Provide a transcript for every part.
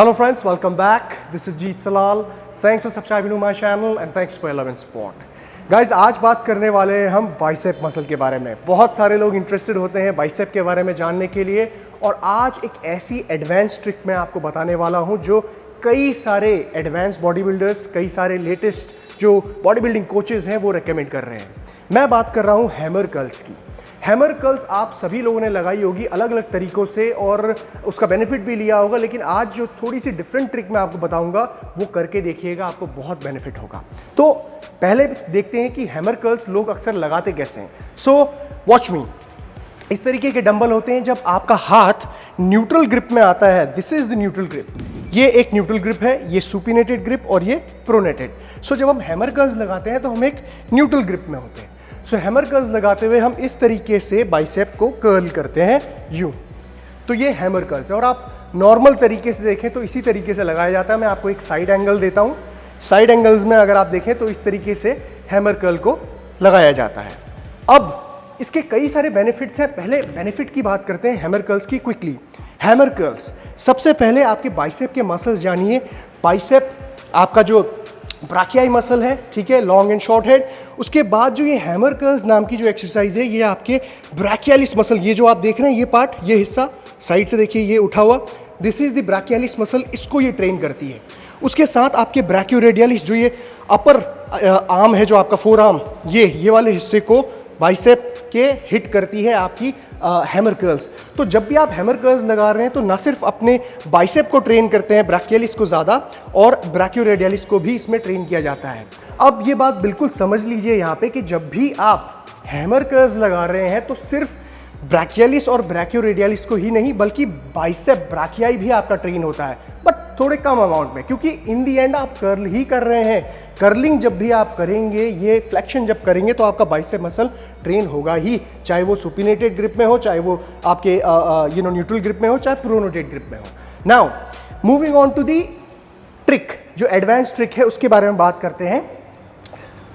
Hello friends, welcome back. This is Jeet Salal. Thanks for subscribing to my channel and thanks for 11 Sport. Guys, आज बात करने वाले हैं हम bicep muscle के बारे में। बहुत सारे लोग इंटरेस्टेड होते हैं बाइसेप के बारे में जानने के लिए, और आज एक ऐसी एडवांस ट्रिक मैं आपको बताने वाला हूं जो कई सारे एडवांस बॉडी बिल्डर्स, कई सारे लेटेस्ट जो बॉडी बिल्डिंग कोचेज़ हैं वो रेकमेंड कर रहे हैं। मैं बात कर रहा हूँ हैमर कर्ल्स की। हैमर कर्ल्स आप सभी लोगों ने लगाई होगी अलग अलग तरीक़ों से और उसका बेनिफिट भी लिया होगा, लेकिन आज जो थोड़ी सी डिफरेंट ट्रिक मैं आपको बताऊंगा वो करके देखिएगा, आपको बहुत बेनिफिट होगा। तो पहले देखते हैं कि हैमर कर्ल्स लोग अक्सर लगाते कैसे हैं। सो वॉच मी। इस तरीके के डंबल होते हैं, जब आपका हाथ न्यूट्रल ग्रिप में आता है, this is the neutral grip. ये एक न्यूट्रल ग्रिप है, ये सुपिनेटेड ग्रिप और ये प्रोनेटेड। सो जब हम हैमर कर्ल्स लगाते हैं तो हम एक न्यूट्रल ग्रिप में होते हैं। सो हैमर कर्ल्स लगाते हुए हम इस तरीके से बाइसेप को कर्ल करते हैं यूं। तो ये हैमर कर्ल्स है, और आप नॉर्मल तरीके से देखें तो इसी तरीके से लगाया जाता है। मैं आपको एक साइड एंगल देता हूं। साइड एंगल्स में अगर आप देखें तो इस तरीके से हैमर कर्ल को लगाया जाता है। अब इसके कई सारे बेनिफिट्स हैं। पहले बेनिफिट की बात करते हैं हैमर कर्ल्स की क्विकली। हैमर कर्ल्स, सबसे पहले आपके बाइसेप के मसल्स जानिए। बाइसेप आपका जो ब्राकियाई मसल है, ठीक है, लॉन्ग एंड शॉर्ट हेड। उसके बाद जो ये हैमर कर्ल्स नाम की जो एक्सरसाइज है, ये आपके ब्राकियालिस मसल, ये जो आप देख रहे हैं ये पार्ट, ये हिस्सा साइड से देखिए ये उठा हुआ, दिस इज द ब्राकियालिस मसल, इसको ये ट्रेन करती है। उसके साथ आपके ब्रैकियोरेडियलिस, जो ये अपर आर्म है, जो आपका फोर आर्म, ये वाले हिस्से को बाइसेप के हिट करती है आपकी हैमर कर्ल्स। तो जब भी आप हैमर कर्ल्स लगा रहे हैं तो ना सिर्फ अपने बाइसेप को ट्रेन करते हैं, ब्रैकियलिस को ज़्यादा, और ब्रैकियोरेडियलिस को भी इसमें ट्रेन किया जाता है। अब ये बात बिल्कुल समझ लीजिए यहाँ पे कि जब भी आप हैमर कर्ल्स लगा रहे हैं तो सिर्फ ब्रैकियलिस और ब्रैकियोरेडियलिस को ही नहीं, बल्कि बाइसेप ब्राकियाई भी आपका ट्रेन होता है, बट थोड़े कम अमाउंट में, क्योंकि इन दी एंड आप कर्ल ही कर रहे हैं। कर्लिंग जब भी आप करेंगे, ये फ्लेक्शन जब करेंगे, तो आपका बाइसेप मसल ट्रेन होगा ही, चाहे वो सुपिनेटेड ग्रिप में हो, चाहे वो आपके न्यूट्रल ग्रिप में हो, चाहे प्रोनेटेड ग्रिप में हो। Now moving on to the trick, जो एडवांस ट्रिक है उसके बारे में बात करते हैं।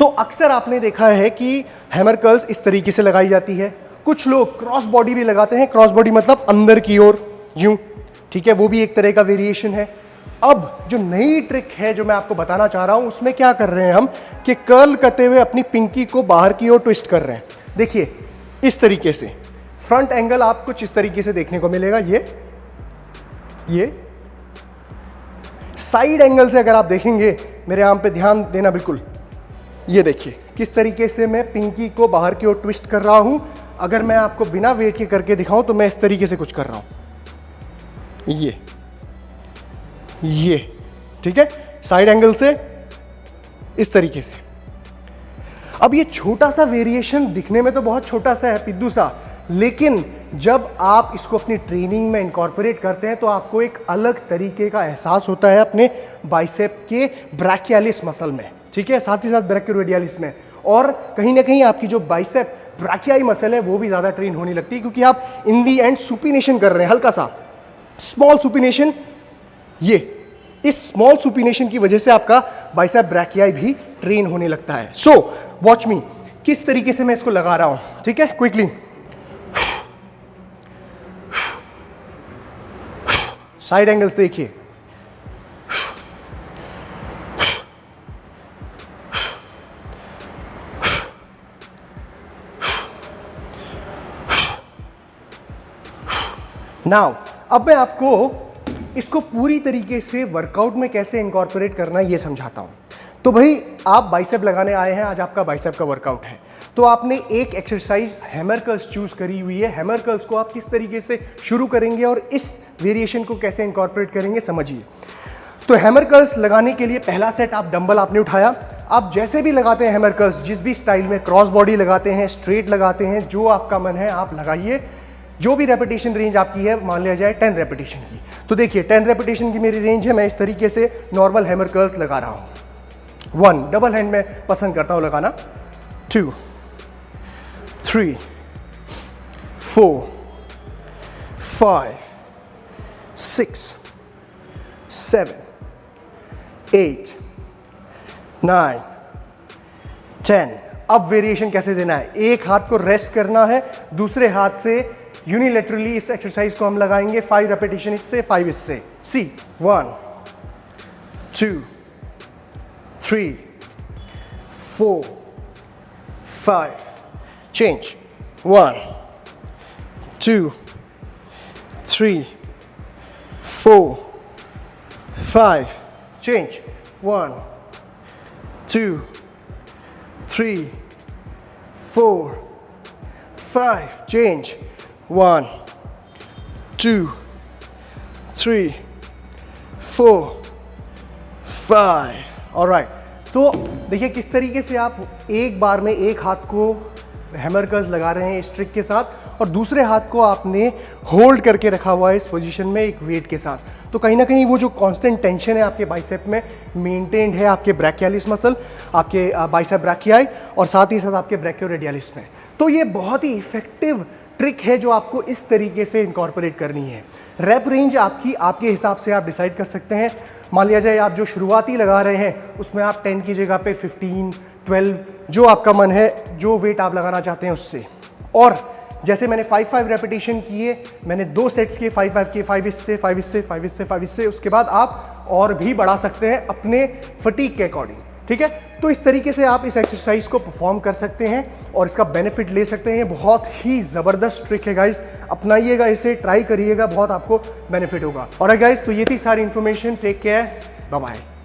तो अक्सर आपने देखा है कि हैमर कर्ल्स इस तरीके से लगाई जाती है। कुछ लोग क्रॉस बॉडी भी लगाते हैं। क्रॉस बॉडी मतलब अंदर की ओर यूं, ठीक है, वो भी एक तरह का वेरिएशन है। अब जो नई ट्रिक है जो मैं आपको बताना चाह रहा हूं, उसमें क्या कर रहे हैं हम कि कर्ल करते हुए अपनी पिंकी को बाहर की ओर ट्विस्ट कर रहे हैं। देखिए इस तरीके से फ्रंट एंगल आपको कुछ इस तरीके से देखने को मिलेगा। ये साइड एंगल से अगर आप देखेंगे, मेरे आर्म पे ध्यान देना बिल्कुल, ये देखिए किस तरीके से मैं पिंकी को बाहर की ओर ट्विस्ट कर रहा हूं। अगर मैं आपको बिना वेट के करके दिखाऊं तो मैं इस तरीके से कुछ कर रहा हूं, ये ठीक है, साइड एंगल से इस तरीके से। अब ये छोटा सा वेरिएशन दिखने में तो बहुत छोटा सा है, पिद्दू सा, लेकिन जब आप इसको अपनी ट्रेनिंग में इनकॉर्पोरेट करते हैं तो आपको एक अलग तरीके का एहसास होता है अपने बाइसेप के ब्रैकियालिस मसल में, ठीक है, साथ ही साथ ब्रैकियोरेडियलिस में, और कहीं ना कहीं आपकी जो बाइसेप ब्राकियाई मसल है वो भी ज़्यादा ट्रेन होने लगती है, क्योंकि आप इन दी एंड सुपिनेशन कर रहे हैं, हल्का सा स्मॉल सुपिनेशन। ये इस स्मॉल सुपिनेशन की वजह से आपका बाइसेप ब्रैकियाई भी ट्रेन होने लगता है। सो वॉच मी, किस तरीके से मैं इसको लगा रहा हूं, ठीक है, क्विकली। साइड एंगल्स देखिए, नाउ अब मैं आपको इसको पूरी तरीके से वर्कआउट में कैसे इंकॉर्पोरेट करना है ये समझाता हूं। तो भाई आप बाइसेप लगाने आए हैं, आज आपका बाइसेप का वर्कआउट है, तो आपने एक एक्सरसाइज हैमर कर्ल्स चूज करी हुई है। हैमर कर्ल्स को आप किस तरीके से शुरू करेंगे और इस वेरिएशन को कैसे इंकॉर्पोरेट करेंगे समझिए। तो हैमर कर्ल्स लगाने के लिए पहला सेट आप डंबल आपने उठाया। आप जैसे भी लगाते हैं हैमर कर्ल्स, जिस भी स्टाइल में, क्रॉस बॉडी लगाते हैं, स्ट्रेट लगाते हैं, जो आपका मन है आप लगाइए। जो भी रेपिटेशन रेंज आपकी है, मान लिया जाए 10 रेपिटेशन की, तो देखिए 10 रेपिटेशन की मेरी रेंज है। मैं इस तरीके से नॉर्मल हैमर कर्ल्स लगा रहा हूं। 1 डबल हैंड में पसंद करता हूं लगाना, 2 3 4 5 6 7 8 9 10। अब वेरिएशन कैसे देना है, एक हाथ को रेस्ट करना है, दूसरे हाथ से यूनिलेटरली इस एक्सरसाइज को हम लगाएंगे 5 रेपिटेशन इससे, 5 इससे। सी 1 2 3 4 5 चेंज 1 2 3 4 5 change 1 2 3 4 5 change 1 2 3 4 5 ऑलराइट। तो देखिए किस तरीके से आप एक बार में एक हाथ को हैमर कर्ल्स लगा रहे हैं इस ट्रिक के साथ और दूसरे हाथ को आपने होल्ड करके रखा हुआ है इस पोजीशन में एक वेट के साथ। तो कहीं ना कहीं वो जो कांस्टेंट टेंशन है आपके बाइसेप में मेंटेन्ड है, आपके ब्रैकियालिस मसल, आपके बाइसेप ब्रैकियाई और साथ ही साथ आपके ब्रैकियोरेडियलिस में। तो ये बहुत ही इफेक्टिव ट्रिक है जो आपको इस तरीके से इनकॉर्पोरेट करनी है। रैप रेंज आपकी आपके हिसाब से आप डिसाइड कर सकते हैं। मान लिया जाए आप जो शुरुआती लगा रहे हैं उसमें आप 10 की जगह पे 15, 12 जो आपका मन है, जो वेट आप लगाना चाहते हैं उससे। और जैसे मैंने 5-5 रेपिटेशन किए, मैंने 2 सेट्स किए 5-5 के, 5 इससे 5 इससे 5 इससे 5 इससे, उसके बाद आप और भी बढ़ा सकते हैं अपने फटीग के अकॉर्डिंग, ठीक है। तो इस तरीके से आप इस एक्सरसाइज को परफॉर्म कर सकते हैं और इसका बेनिफिट ले सकते हैं। बहुत ही ज़बरदस्त ट्रिक है गाइस, अपनाइएगा इसे, ट्राई करिएगा, बहुत आपको बेनिफिट होगा। और गाइस तो ये थी सारी information. Take care, bye bye.